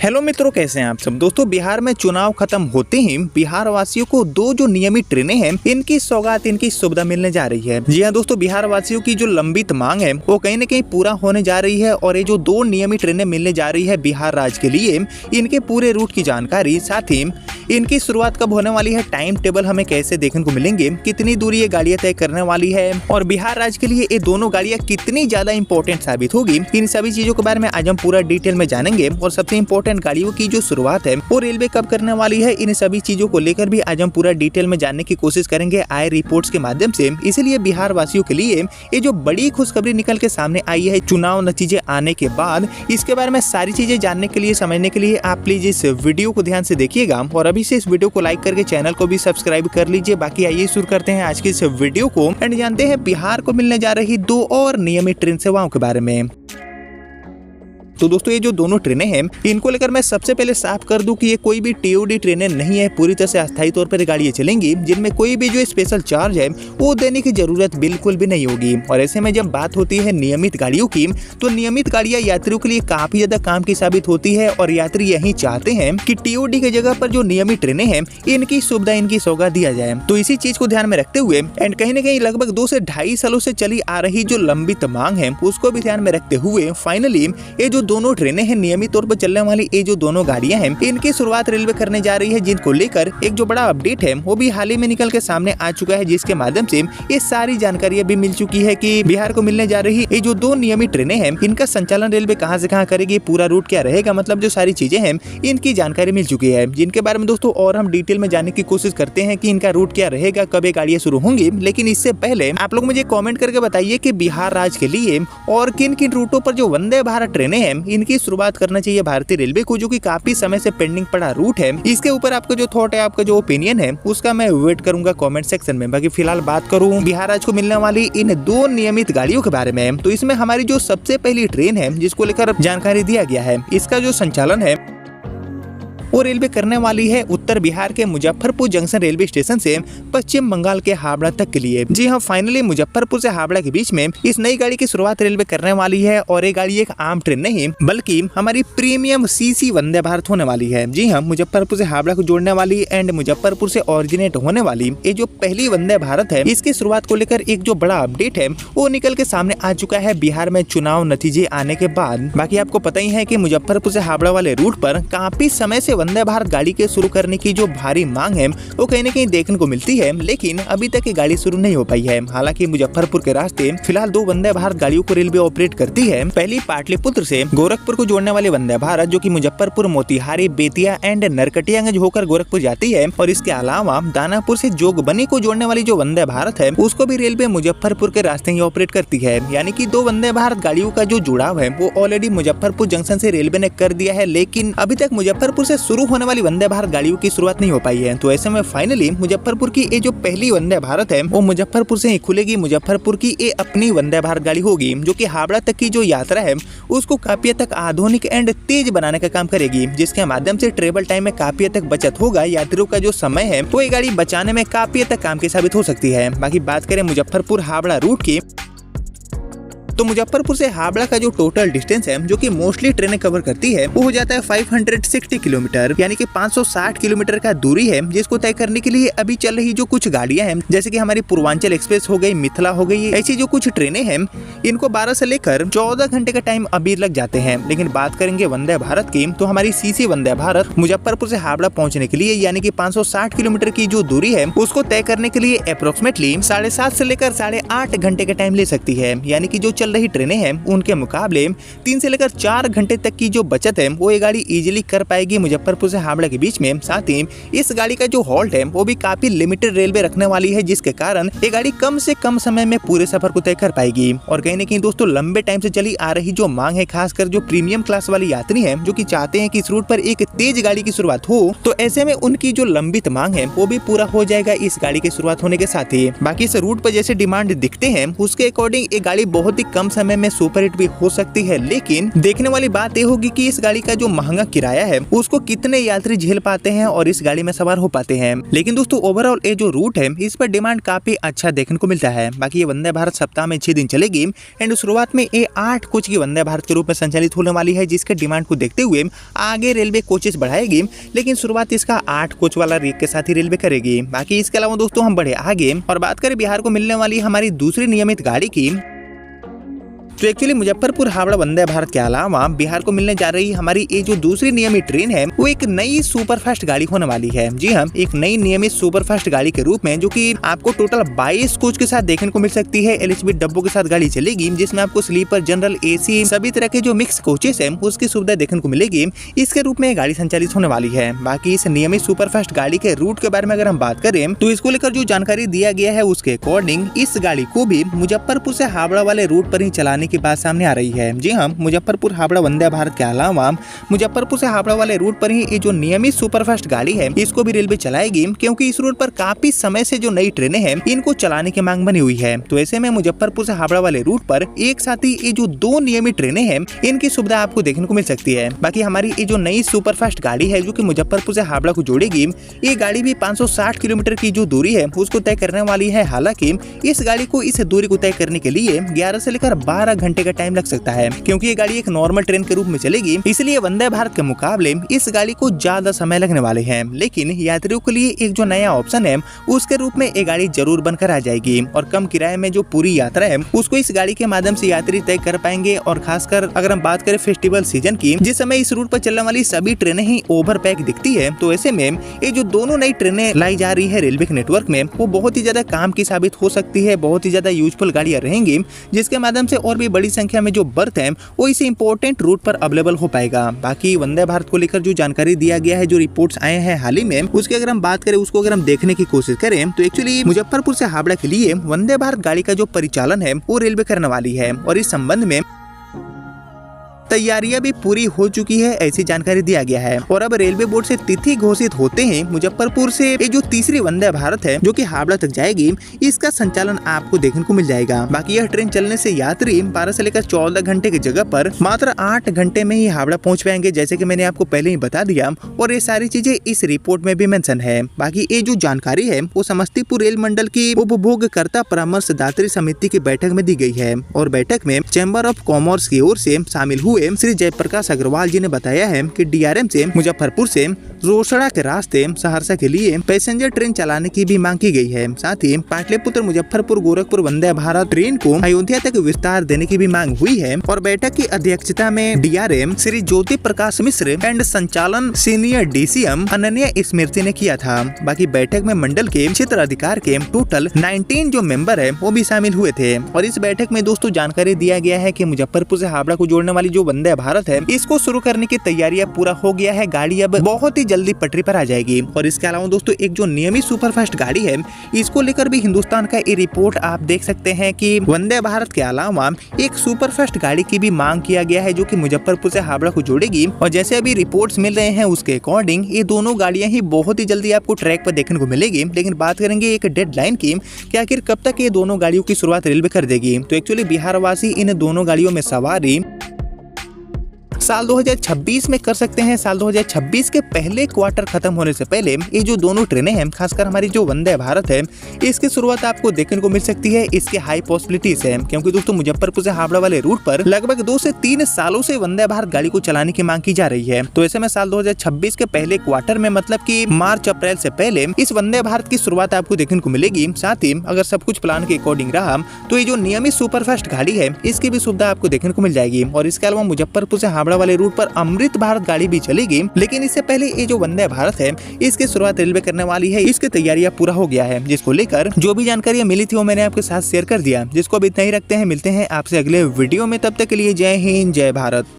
Hello मित्रों, कैसे हैं आप सब। दोस्तों, बिहार में चुनाव खत्म होते ही बिहार वासियों को दो जो नियमित ट्रेनें हैं इनकी सौगात, इनकी सुविधा मिलने जा रही है। जी हां दोस्तों, बिहार वासियों की जो लंबित मांग है वो कहीं न कहीं पूरा होने जा रही है और ये जो दो नियमित ट्रेनें मिलने जा रही है बिहार राज्य के लिए, इनके पूरे रूट की जानकारी, साथ ही इनकी शुरुआत कब होने वाली है, टाइम टेबल हमें कैसे देखने को मिलेंगे, कितनी दूरी ये गाड़ियां तय करने वाली है और बिहार राज्य के लिए ये दोनों गाड़ियां कितनी ज्यादा इंपॉर्टेंट साबित होगी, इन सभी चीजों के बारे में आज हम पूरा डिटेल में जानेंगे। और सबसे इम्पोर्टेंट गाड़ियों की जो शुरुआत है वो रेलवे कब करने वाली है, इन सभी चीजों को लेकर भी आज हम पूरा डिटेल में जानने की कोशिश करेंगे आए रिपोर्ट्स के माध्यम से। इसलिए बिहार वासियों के लिए ये जो बड़ी खुशखबरी निकल के सामने आई है चुनाव नतीजे आने के बाद, इसके बारे में सारी चीजें जानने के लिए, समझने के लिए आप प्लीज इस वीडियो को ध्यान से देखिएगा और अभी से इस वीडियो को लाइक करके चैनल को भी सब्सक्राइब कर लीजिए। बाकी आइए शुरू करते हैं आज के इस वीडियो को एंड जानते हैं बिहार को मिलने जा रही दो और नियमित ट्रेन सेवाओं के बारे में। तो दोस्तों, ये जो दोनों ट्रेनें हैं इनको लेकर मैं सबसे पहले साफ कर दूं कि ये कोई भी टीओडी ट्रेनें नहीं है, पूरी तरह से अस्थायी तौर पर गाड़ियां चलेंगी जिनमें कोई भी जो स्पेशल चार्ज है वो देने की जरूरत बिल्कुल भी नहीं होगी। और ऐसे में जब बात होती है नियमित गाड़ियों की, तो नियमित गाड़ियां यात्रियों के लिए काफी ज्यादा काम की साबित होती है और यात्री यही चाहते हैं कि टीओडी की जगह पर जो नियमित ट्रेनें हैं इनकी सुविधा, इनकी सौगात दिया जाए। तो इसी चीज को ध्यान में रखते हुए एंड कहीं न कहीं लगभग 2 से 2.5 सालों से चली आ रही जो लंबित मांग है उसको भी ध्यान में रखते हुए फाइनली ये जो दोनों ट्रेनें हैं नियमित तौर पर चलने वाली, ये जो दोनों गाड़ियां हैं इनकी शुरुआत रेलवे करने जा रही है, जिनको लेकर एक जो बड़ा अपडेट है वो भी हाल ही में निकल के सामने आ चुका है, जिसके माध्यम से ये सारी जानकारियां भी मिल चुकी है कि बिहार को मिलने जा रही ये जो दो नियमित ट्रेनें हैं इनका संचालन रेलवे कहां से कहां करेगी, पूरा रूट क्या रहेगा, मतलब जो सारी चीजें हैं इनकी जानकारी मिल चुकी है, जिनके बारे में दोस्तों और हम डिटेल में जानने की कोशिश करते हैं कि इनका रूट क्या रहेगा, कब ये गाड़ियां शुरू होंगी। लेकिन इससे पहले आप लोग मुझे कॉमेंट करके बताइए कि बिहार राज्य के लिए और किन किन रूटों पर जो वंदे भारत ट्रेनें हैं इनकी शुरुआत करना चाहिए भारतीय रेलवे को, जो कि काफी समय से पेंडिंग पड़ा रूट है। इसके ऊपर आपका जो थॉट है, आपका जो ओपिनियन है उसका मैं वेट करूंगा कमेंट सेक्शन में। बाकी फिलहाल बात करूं बिहार राज्य को मिलने वाली इन दो नियमित गाड़ियों के बारे में, तो इसमें हमारी जो सबसे पहली ट्रेन है जिसको लेकर जानकारी दिया गया है, इसका जो संचालन है वो रेलवे करने वाली है उत्तर बिहार के मुजफ्फरपुर जंक्शन रेलवे स्टेशन से पश्चिम बंगाल के हावड़ा तक के लिए। जी हाँ, फाइनली मुजफ्फरपुर से हावड़ा के बीच में इस नई गाड़ी की शुरुआत रेलवे करने वाली है और ये गाड़ी एक आम ट्रेन नहीं बल्कि हमारी प्रीमियम सीसी वंदे भारत होने वाली है। जी हाँ, मुजफ्फरपुर से हावड़ा को जोड़ने वाली एंड मुजफ्फरपुर से ऑरिजिनेट होने वाली ये जो पहली वंदे भारत है, इसकी शुरुआत को लेकर एक जो बड़ा अपडेट है वो निकल के सामने आ चुका है बिहार में चुनाव नतीजे आने के बाद। बाकी आपको पता ही है कि मुजफ्फरपुर से हावड़ा वाले रूट पर काफी समय से वंदे भारत गाड़ी के शुरू करने की जो भारी मांग है वो कहीं न कहीं देखने को मिलती है, लेकिन अभी तक ये गाड़ी शुरू नहीं हो पाई है। हालांकि मुजफ्फरपुर के रास्ते फिलहाल दो वंदे भारत गाड़ियों को रेलवे ऑपरेट करती है। पहली पाटलिपुत्र से गोरखपुर को जोड़ने वाली वंदे भारत, जो कि मुजफ्फरपुर, मोतिहारी, बेतिया एंड नरकटियागंज होकर गोरखपुर जाती है। और इसके अलावा दानापुर से जोगबनी को जोड़ने वाली जो वंदे भारत है उसको भी रेलवे मुजफ्फरपुर के रास्ते ही ऑपरेट करती है। यानी कि दो वंदे भारत गाड़ियों का जो जुड़ाव है वो ऑलरेडी मुजफ्फरपुर जंक्शन से रेलवे ने कर दिया है, लेकिन अभी तक मुजफ्फरपुर से शुरू होने वाली वंदे भारत गाड़ियों की शुरुआत नहीं हो पाई है। तो ऐसे में फाइनली मुजफ्फरपुर की ये जो पहली वंदे भारत है वो मुजफ्फरपुर से ही खुलेगी। मुजफ्फरपुर की ये अपनी वंदे भारत गाड़ी होगी, जो कि हावड़ा तक की जो यात्रा है उसको काफी हद तक आधुनिक एंड तेज बनाने का काम करेगी, जिसके माध्यम से ट्रेवल टाइम में काफी हद तक बचत होगा। यात्रियों का जो समय है वो ये गाड़ी बचाने में काफी हद तक काम की साबित हो सकती है। बाकी बात करें मुजफ्फरपुर हावड़ा रूट की, तो मुजफ्फरपुर से हावड़ा का जो टोटल डिस्टेंस है जो कि मोस्टली ट्रेनें कवर करती है वो हो जाता है 560 किलोमीटर, यानी कि 560 किलोमीटर का दूरी है, जिसको तय करने के लिए अभी चल रही जो कुछ गाड़ियां हैं जैसे कि हमारी पूर्वांचल एक्सप्रेस हो गई, मिथिला हो गई, ऐसी जो कुछ ट्रेनें हैं इनको 12 से लेकर 14 घंटे का टाइम अभी लग जाते हैं। लेकिन बात करेंगे वंदे भारत की, तो हमारी सीसी वंदे भारत मुजफ्फरपुर से हावड़ा पहुंचने के लिए यानी कि 560 किलोमीटर की जो दूरी है उसको तय करने के लिए अप्रोक्सीमेटली 7.5 से लेकर 8.5 घंटे का टाइम ले सकती है। यानी कि जो चल रही ट्रेनें हैं उनके मुकाबले 3 से लेकर 4 घंटे तक की जो बचत है वो ये गाड़ी इजीली कर पाएगी मुजफ्फरपुर से हावड़ा के बीच में। साथ ही इस गाड़ी का जो हॉल्ट है वो भी काफी लिमिटेड रेलवे रखने वाली है, जिसके कारण ये गाड़ी कम से कम समय में पूरे सफर को तय कर पाएगी। और कहीं न कहीं दोस्तों लंबे टाइम से चली आ रही जो मांग है, खासकर जो प्रीमियम क्लास वाली यात्री है जो कि चाहते हैं कि इस रूट पर एक तेज गाड़ी की शुरुआत हो, तो ऐसे में उनकी जो लंबित मांग है वो भी पूरा हो जाएगा इस गाड़ी की शुरुआत होने के साथ ही। बाकी इस रूट पर जैसे डिमांड दिखते हैं उसके अकॉर्डिंग ये गाड़ी बहुत ही कम कम समय में सुपर हिट भी हो सकती है, लेकिन देखने वाली बात ये होगी कि इस गाड़ी का जो महंगा किराया है उसको कितने यात्री झेल पाते हैं और इस गाड़ी में सवार हो पाते हैं। लेकिन दोस्तों ओवरऑल ये जो रूट है इस पर डिमांड काफी अच्छा देखने को मिलता है। बाकी ये वंदे भारत सप्ताह में 6 दिन चलेगी एंड शुरुआत में ये 8 कोच की वंदे भारत के रूप में संचालित होने वाली है, जिसके डिमांड को देखते हुए आगे रेलवे कोचेस बढ़ाएगी, लेकिन शुरुआत इसका 8 कोच वाला रेक के साथ ही रेलवे करेगी। बाकी इसके अलावा दोस्तों हम बढ़े आगे और बात करें बिहार को मिलने वाली हमारी दूसरी नियमित गाड़ी की, तो एक्चुअली मुजफ्फरपुर हावड़ा वंदे भारत के अलावा बिहार को मिलने जा रही हमारी ये जो दूसरी नियमित ट्रेन है वो एक नई सुपरफास्ट गाड़ी होने वाली है। जी हाँ, एक नई नियमित सुपरफास्ट गाड़ी के रूप में जो कि आपको टोटल 22 कोच के साथ देखने को मिल सकती है। एलएचबी डब्बों के साथ गाड़ी चलेगी, जिसमें आपको स्लीपर, जनरल, एसी सभी तरह के जो मिक्स कोचेस है उसकी सुविधा देखने को मिलेगी। इसके रूप में गाड़ी संचालित होने वाली है। बाकी इस नियमित सुपरफास्ट गाड़ी के रूट के बारे में अगर हम बात करें तो इसको लेकर जो जानकारी दिया गया है उसके अकॉर्डिंग इस गाड़ी को भी मुजफ्फरपुर से हावड़ा वाले रूट पर ही चलाने की बात सामने आ रही है। जी हाँ, मुजफ्फरपुर हावड़ा वंदे भारत के अलावा मुजफ्फरपुर से हावड़ा वाले रूट पर ही ये जो नियमित सुपरफास्ट गाड़ी है इसको भी रेलवे चलाएगी, क्योंकि इस रूट पर काफी समय से जो नई ट्रेनें हैं इनको चलाने की मांग बनी हुई है। तो ऐसे में मुजफ्फरपुर से हावड़ा वाले रूट पर एक साथ ही ये जो 2 नियमित ट्रेनें हैं इनकी सुविधा आपको देखने को मिल सकती है। बाकी हमारी ये जो नई सुपरफास्ट गाड़ी है जो कि मुजफ्फरपुर से हावड़ा को जोड़ेगी, ये गाड़ी भी 560 किलोमीटर की जो दूरी है उसको तय करने वाली है। हालांकि इस गाड़ी को इस दूरी को तय करने के लिए 11 से लेकर 12 घंटे का टाइम लग सकता है, क्योंकि ये गाड़ी एक नॉर्मल ट्रेन के रूप में चलेगी, इसलिए वंदे भारत के मुकाबले इस गाड़ी को ज्यादा समय लगने वाले हैं। लेकिन यात्रियों के लिए एक जो नया ऑप्शन है उसके रूप में ये गाड़ी जरूर बनकर आ जाएगी और कम किराए में जो पूरी यात्रा है उसको इस गाड़ी के माध्यम से यात्री तय कर पाएंगे। और खासकर अगर हम बात करें फेस्टिवल सीजन की, जिस समय इस रूट पर चलने वाली सभी ट्रेनें ही ओवर पैक दिखती है, तो ऐसे में ये जो दोनों नई ट्रेनें लाई जा रही है रेलवे के नेटवर्क में वो बहुत ही ज्यादा काम की साबित हो सकती है। बहुत ही ज्यादा यूजफुल गाड़ियां रहेंगी, जिसके माध्यम से और भी बड़ी संख्या में जो बर्थ है वो इसी इंपॉर्टेंट रूट पर अवेलेबल हो पाएगा। बाकी वंदे भारत को लेकर जो जानकारी दिया गया है, जो रिपोर्ट्स आए हैं हाल ही में, उसकी अगर हम बात करें, उसको अगर हम देखने की कोशिश करें तो एक्चुअली मुजफ्फरपुर से हावड़ा के लिए वंदे भारत गाड़ी का जो परिचालन है वो रेलवे करने वाली है और इस संबंध में तैयारियां भी पूरी हो चुकी है, ऐसी जानकारी दिया गया है। और अब रेलवे बोर्ड से तिथि घोषित होते हैं मुजफ्फरपुर से ये जो तीसरी वंदे भारत है जो कि हावड़ा तक जाएगी, इसका संचालन आपको देखने को मिल जाएगा। बाकी यह ट्रेन चलने से यात्री 12 से लेकर 14 घंटे की जगह पर मात्र 8 घंटे में ही हावड़ा पहुंच पाएंगे, जैसे कि मैंने आपको पहले ही बता दिया। और ये सारी चीजें इस रिपोर्ट में भी मेंशन है। बाकी ये जो जानकारी है वो समस्तीपुर रेल मंडल की उपभोगकर्ता परामर्शदात्री समिति की बैठक में दी गई है और बैठक में चैम्बर ऑफ कॉमर्स की ओर से शामिल हुए श्री जयप्रकाश अग्रवाल जी ने बताया है कि डीआरएम से मुजफ्फरपुर से रोसड़ा के रास्ते सहरसा के लिए पैसेंजर ट्रेन चलाने की भी मांग की गई है। साथ ही पाटलिपुत्र मुजफ्फरपुर गोरखपुर वंदे भारत ट्रेन को अयोध्या तक विस्तार देने की भी मांग हुई है। और बैठक की अध्यक्षता में DRM Shri Jyoti Prakash Mishra and संचालन सीनियर डीसीएम अनन्या स्मृति ने किया था। बाकी बैठक में मंडल के क्षेत्र अधिकार के टोटल 19 जो मेंबर है वो भी शामिल हुए थे। और इस बैठक में दोस्तों जानकारी दिया गया है कि मुजफ्फरपुर से हावड़ा को जोड़ने वाली जो वंदे भारत है इसको शुरू करने की तैयारियां पूरा हो गया है। गाड़ी अब बहुत ही जल्दी पटरी पर आ जाएगी। और इसके अलावा दोस्तों एक जो नियमित सुपरफास्ट गाड़ी है इसको लेकर भी हिंदुस्तान का ये रिपोर्ट आप देख सकते हैं कि वंदे भारत के अलावा एक सुपरफास्ट गाड़ी की भी मांग किया गया है जो कि मुजफ्फरपुर से हावड़ा को जोड़ेगी। और जैसे अभी रिपोर्ट्स मिल रहे हैं उसके अकॉर्डिंग ये दोनों गाड़ियां ही बहुत ही जल्दी आपको ट्रैक पर देखने को मिलेगी। लेकिन बात करेंगे एक डेडलाइन की कि आखिर कब तक ये दोनों गाड़ियों की शुरुआत रेलवे कर देगी। तो एक्चुअली बिहार वासी इन दोनों गाड़ियों में सवारी साल 2026 में कर सकते हैं। साल 2026 के पहले क्वार्टर खत्म होने से पहले ये जो दोनों ट्रेनें हैं, खासकर हमारी जो वंदे भारत है, इसकी शुरुआत आपको देखने को मिल सकती है। इसके हाई पॉसिबिलिटीज है, क्योंकि दोस्तों मुजफ्फरपुर से हावड़ा वाले रूट पर लगभग 2 से 3 सालों से वंदे भारत गाड़ी को चलाने की मांग की जा रही है। तो ऐसे में साल 2026 के पहले क्वार्टर में, मतलब कि मार्च अप्रैल से पहले, इस वंदे भारत की शुरुआत आपको देखने को मिलेगी। साथ ही अगर सब कुछ प्लान के अकॉर्डिंग रहा तो ये जो नियमित सुपरफास्ट गाड़ी है इसकी भी सुविधा आपको देखने को मिल जाएगी। और इसके अलावा मुजफ्फरपुर से हावड़ा वाले रूट पर अमृत भारत गाड़ी भी चलेगी। लेकिन इससे पहले ये जो वंदे भारत है इसकी शुरुआत रेलवे करने वाली है। इसकी तैयारियां पूरा हो गया है, जिसको लेकर जो भी जानकारियां मिली थी वो मैंने आपके साथ शेयर कर दिया। जिसको अब इतना ही रखते हैं, मिलते हैं आपसे अगले वीडियो में। तब तक के लिए जय हिंद, जय भारत।